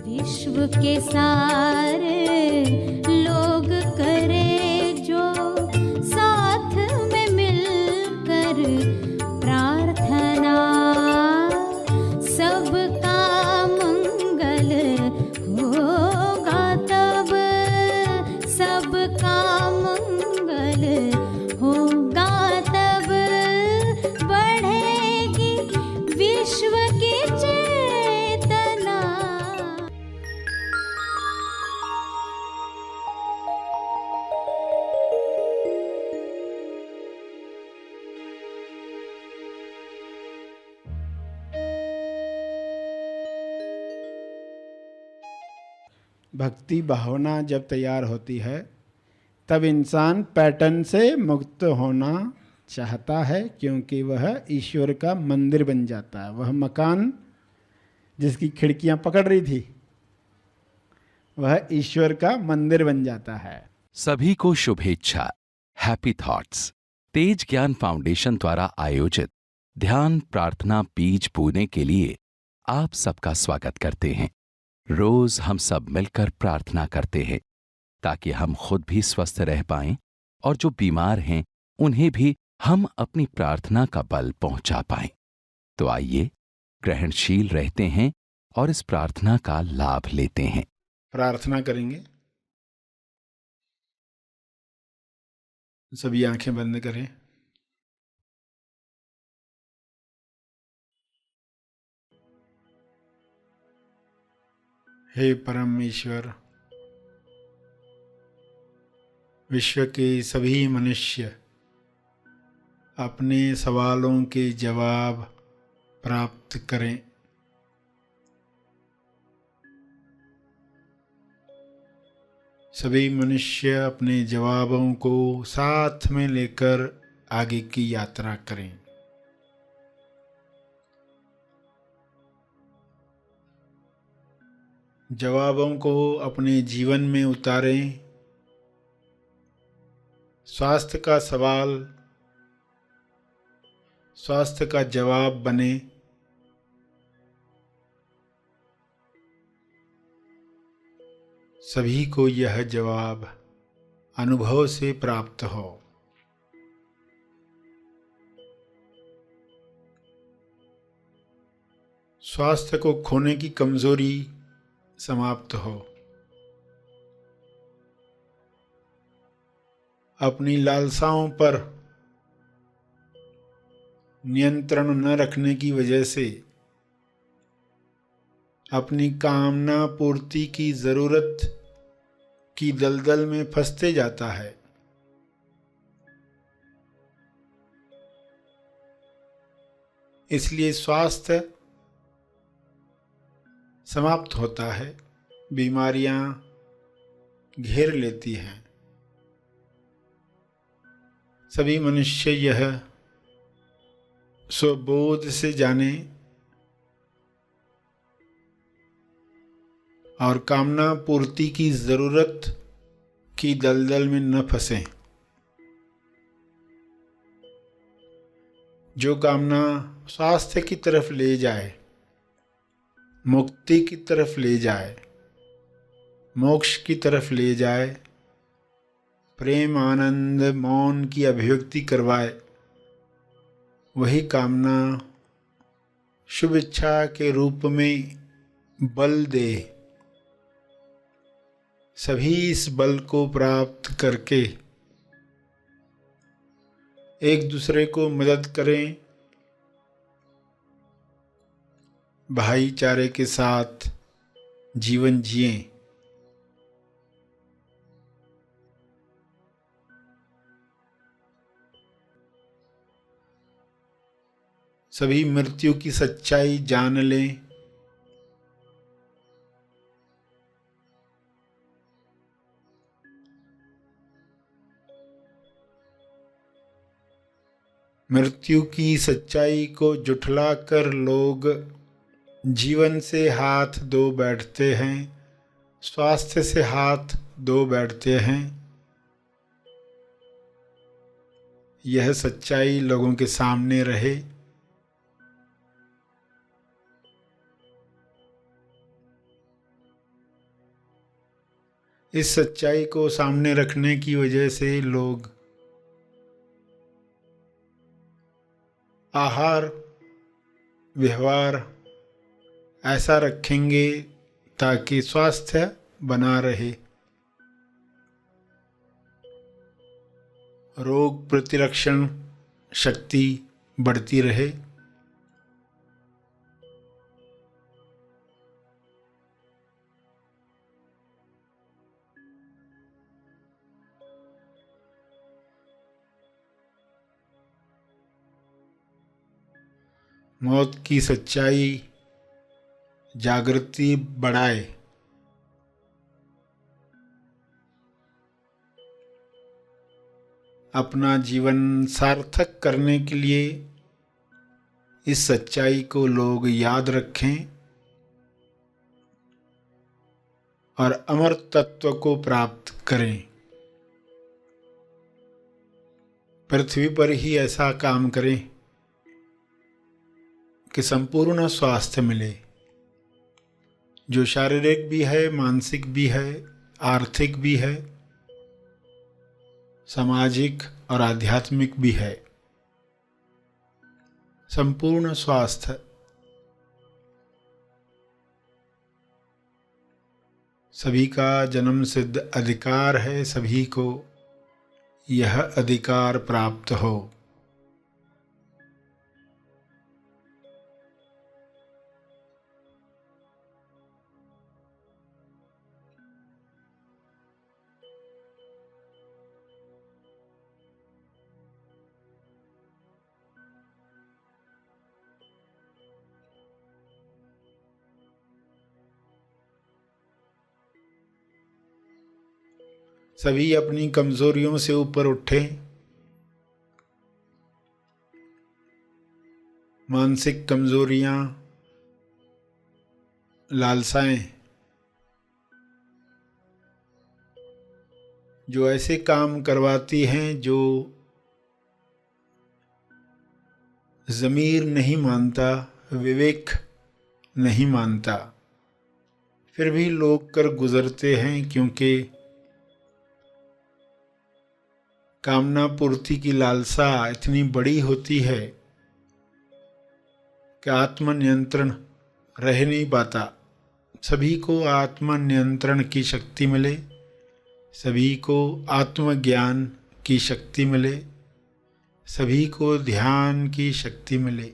विश्व के सारे लोग करे जो साथ में मिलकर प्रार्थना, सबका मंगल होगा तब, सबका मंगल होगा तब, बढ़ेगी विश्व की चेतना। भक्ति भावना जब तैयार होती है तब इंसान पैटर्न से मुक्त होना चाहता है, क्योंकि वह ईश्वर का मंदिर बन जाता है। वह मकान जिसकी खिड़कियां पकड़ रही थी वह ईश्वर का मंदिर बन जाता है। सभी को शुभेच्छा। हैप्पी थॉट्स तेज ज्ञान फाउंडेशन द्वारा आयोजित ध्यान प्रार्थना बीज बोने के लिए आप सबका स्वागत करते हैं। रोज हम सब मिलकर प्रार्थना करते हैं ताकि हम खुद भी स्वस्थ रह पाएं और जो बीमार हैं उन्हें भी हम अपनी प्रार्थना का बल पहुंचा पाएं। तो आइए ग्रहणशील रहते हैं और इस प्रार्थना का लाभ लेते हैं। प्रार्थना करेंगे। सभी आंखें बंद करें। हे परमेश्वर, विश्व के सभी मनुष्य अपने सवालों के जवाब प्राप्त करें। सभी मनुष्य अपने जवाबों को साथ में लेकर आगे की यात्रा करें। जवाबों को अपने जीवन में उतारें। स्वास्थ्य का सवाल स्वास्थ्य का जवाब बने। सभी को यह जवाब अनुभव से प्राप्त हो। स्वास्थ्य को खोने की कमजोरी समाप्त हो। अपनी लालसाओं पर नियंत्रण न रखने की वजह से अपनी कामना पूर्ति की जरूरत की दलदल में फंसते जाता है। इसलिए स्वास्थ्य समाप्त होता है, बीमारियां घेर लेती हैं। सभी मनुष्य यह स्वबोध से जाने और कामना पूर्ति की जरूरत की दलदल में न फंसें। जो कामना स्वास्थ्य की तरफ ले जाए, मुक्ति की तरफ ले जाए, मोक्ष की तरफ ले जाए, प्रेम आनंद मौन की अभिव्यक्ति करवाए, वही कामना शुभ इच्छा के रूप में बल दे। सभी इस बल को प्राप्त करके एक दूसरे को मदद करें, भाईचारे के साथ जीवन जिएं। सभी मृत्यु की सच्चाई जान लें। मृत्यु की सच्चाई को जुठलाकर लोग जीवन से हाथ धो बैठते हैं, स्वास्थ्य से हाथ धो बैठते हैं। यह सच्चाई लोगों के सामने रहे। इस सच्चाई को सामने रखने की वजह से लोग आहार व्यवहार ऐसा रखेंगे ताकि स्वास्थ्य बना रहे, रोग प्रतिरक्षण शक्ति बढ़ती रहे। मौत की सच्चाई जागृति बढ़ाए। अपना जीवन सार्थक करने के लिए इस सच्चाई को लोग याद रखें और अमर तत्व को प्राप्त करें। पृथ्वी पर ही ऐसा काम करें कि संपूर्ण स्वास्थ्य मिले, जो शारीरिक भी है, मानसिक भी है, आर्थिक भी है, सामाजिक और आध्यात्मिक भी है। संपूर्ण स्वास्थ्य सभी का जन्म सिद्ध अधिकार है, सभी को यह अधिकार प्राप्त हो। सभी अपनी कमजोरियों से ऊपर उठें। मानसिक कमजोरियां, लालसाएं जो ऐसे काम करवाती हैं जो ज़मीर नहीं मानता, विवेक नहीं मानता, फिर भी लोग कर गुजरते हैं, क्योंकि कामना पूर्ति की लालसा इतनी बड़ी होती है कि आत्मनियंत्रण रह नहीं पाता। सभी को आत्मनियंत्रण की शक्ति मिले, सभी को आत्मज्ञान की शक्ति मिले, सभी को ध्यान की शक्ति मिले।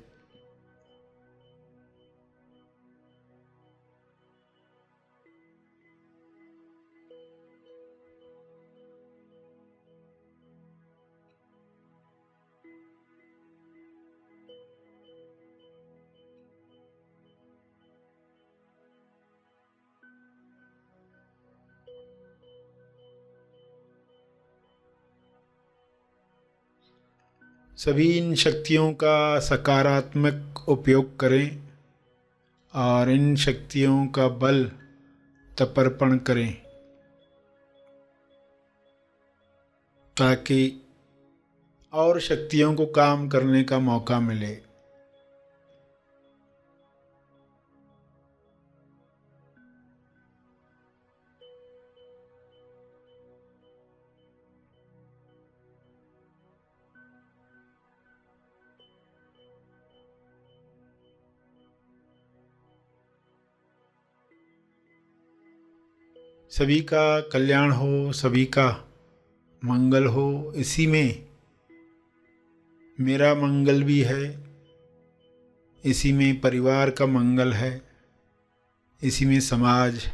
सभी इन शक्तियों का सकारात्मक उपयोग करें और इन शक्तियों का बल तपर्पण करें, ताकि और शक्तियों को काम करने का मौका मिले। सभी का कल्याण हो, सभी का मंगल हो। इसी में मेरा मंगल भी है, इसी में परिवार का मंगल है, इसी में समाज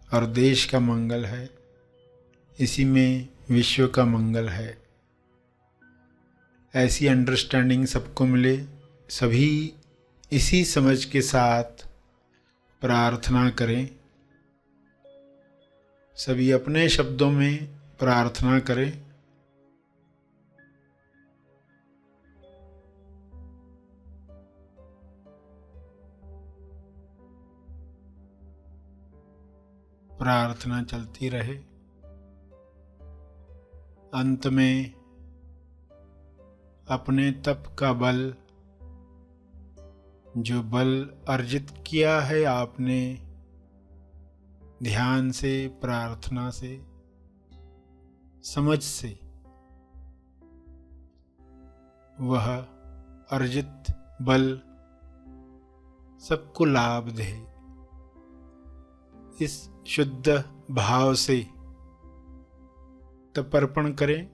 और देश का मंगल है, इसी में विश्व का मंगल है। ऐसी अंडरस्टैंडिंग सबको मिले। सभी इसी समझ के साथ प्रार्थना करें। सभी अपने शब्दों में प्रार्थना करें। प्रार्थना चलती रहे। अंत में अपने तप का बल, जो बल अर्जित किया है आपने ध्यान से, प्रार्थना से, समझ से वह अर्जित बल सबको लाभ दे, इस शुद्ध भाव से तर्पण करें।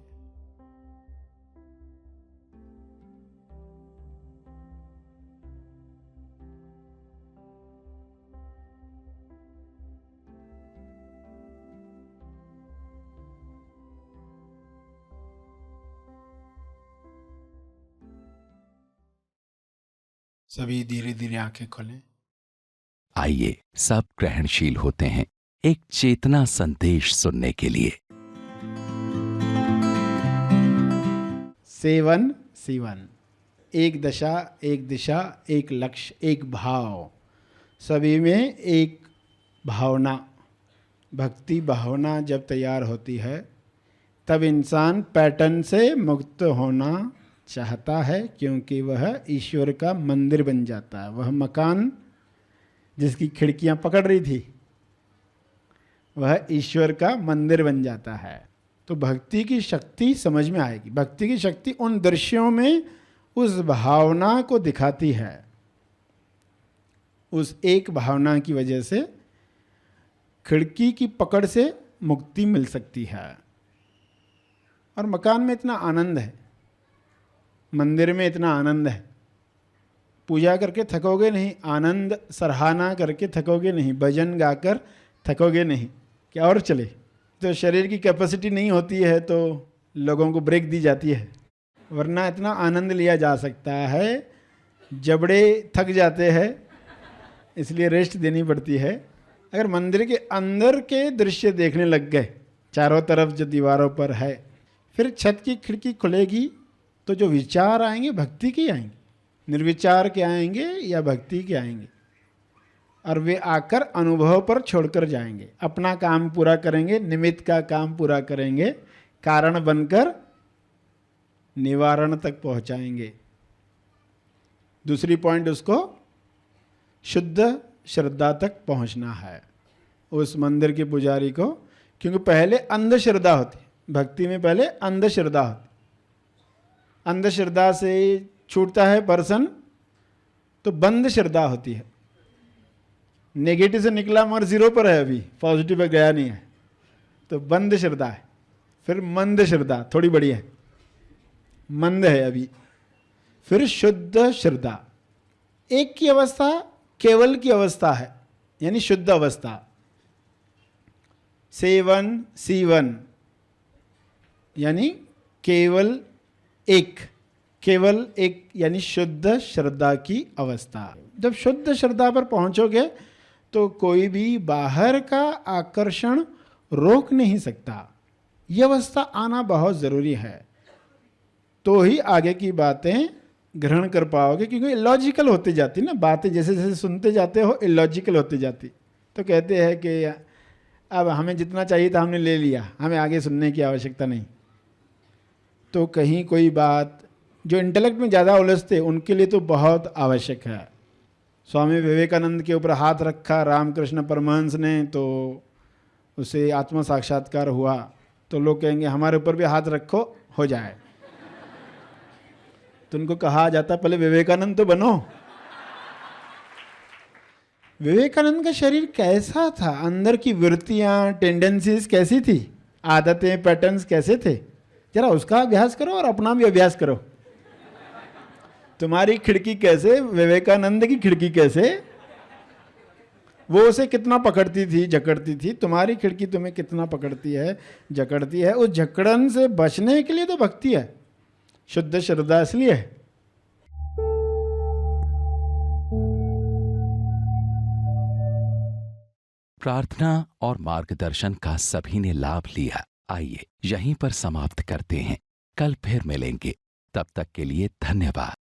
सभी धीरे धीरे आंखें खोलें। आइए सब ग्रहणशील होते हैं एक चेतना संदेश सुनने के लिए। सेवन सीवन, एक दशा, एक दिशा, एक लक्ष्य, एक भाव, सभी में एक भावना। भक्ति भावना जब तैयार होती है तब इंसान पैटर्न से मुक्त होना चाहता है, क्योंकि वह ईश्वर का मंदिर बन जाता है। वह मकान जिसकी खिड़कियां पकड़ रही थी वह ईश्वर का मंदिर बन जाता है। तो भक्ति की शक्ति समझ में आएगी। भक्ति की शक्ति उन दृश्यों में उस भावना को दिखाती है। उस एक भावना की वजह से खिड़की की पकड़ से मुक्ति मिल सकती है। और मकान में इतना आनंद है, मंदिर में इतना आनंद है, पूजा करके थकोगे नहीं, आनंद सराहना करके थकोगे नहीं, भजन गाकर थकोगे नहीं, क्या और चले। तो शरीर की कैपेसिटी नहीं होती है तो लोगों को ब्रेक दी जाती है, वरना इतना आनंद लिया जा सकता है। जबड़े थक जाते हैं इसलिए रेस्ट देनी पड़ती है। अगर मंदिर के अंदर के दृश्य देखने लग गए, चारों तरफ जो दीवारों पर है, फिर छत की खिड़की खुलेगी तो जो विचार आएंगे भक्ति के आएंगे, निर्विचार के आएंगे या भक्ति के आएंगे, और वे आकर अनुभव पर छोड़कर जाएंगे। अपना काम पूरा करेंगे, निमित्त का काम पूरा करेंगे, कारण बनकर निवारण तक पहुंचाएंगे। दूसरी पॉइंट, उसको शुद्ध श्रद्धा तक पहुंचना है उस मंदिर के पुजारी को, क्योंकि पहले अंधश्रद्धा होती, भक्ति में पहले अंधश्रद्धा होती। अंधश्रद्धा से छूटता है पर्सन तो बंद श्रद्धा होती है। नेगेटिव से निकला मगर जीरो पर है, अभी पॉजिटिव पे गया नहीं है, तो बंद श्रद्धा है। फिर मंद श्रद्धा, थोड़ी बड़ी है, मंद है अभी। फिर शुद्ध श्रद्धा, एक की अवस्था केवल की अवस्था है, यानी शुद्ध अवस्था। सेवन सीवन यानी केवल एक, केवल एक यानी शुद्ध श्रद्धा की अवस्था। जब शुद्ध श्रद्धा पर पहुंचोगे तो कोई भी बाहर का आकर्षण रोक नहीं सकता। यह अवस्था आना बहुत ज़रूरी है, तो ही आगे की बातें ग्रहण कर पाओगे, क्योंकि इलॉजिकल होती जाती ना बातें, जैसे जैसे सुनते जाते हो इलॉजिकल होती जाती। तो कहते हैं कि अब हमें जितना चाहिए था हमने ले लिया, हमें आगे सुनने की आवश्यकता नहीं। तो कहीं कोई बात जो इंटेलेक्ट में ज़्यादा उलझते उनके लिए तो बहुत आवश्यक है। स्वामी विवेकानंद के ऊपर हाथ रखा रामकृष्ण परमहंस ने तो उसे आत्म साक्षात्कार हुआ, तो लोग कहेंगे हमारे ऊपर भी हाथ रखो हो जाए। तो उनको कहा जाता पहले विवेकानंद तो बनो। विवेकानंद का शरीर कैसा था, अंदर की वृत्तियां टेंडेंसीज कैसी थी, आदतें पैटर्न्स कैसे थे, जरा उसका अभ्यास करो और अपना भी अभ्यास करो। तुम्हारी खिड़की कैसे, विवेकानंद की खिड़की कैसे, वो उसे कितना पकड़ती थी जकड़ती थी, तुम्हारी खिड़की तुम्हें कितना पकड़ती है जकड़ती है। उस जकड़न से बचने के लिए तो भक्ति है, शुद्ध श्रद्धा इसलिए है। प्रार्थना और मार्गदर्शन का सभी ने लाभ लिया। आइए यहीं पर समाप्त करते हैं, कल फिर मिलेंगे, तब तक के लिए धन्यवाद।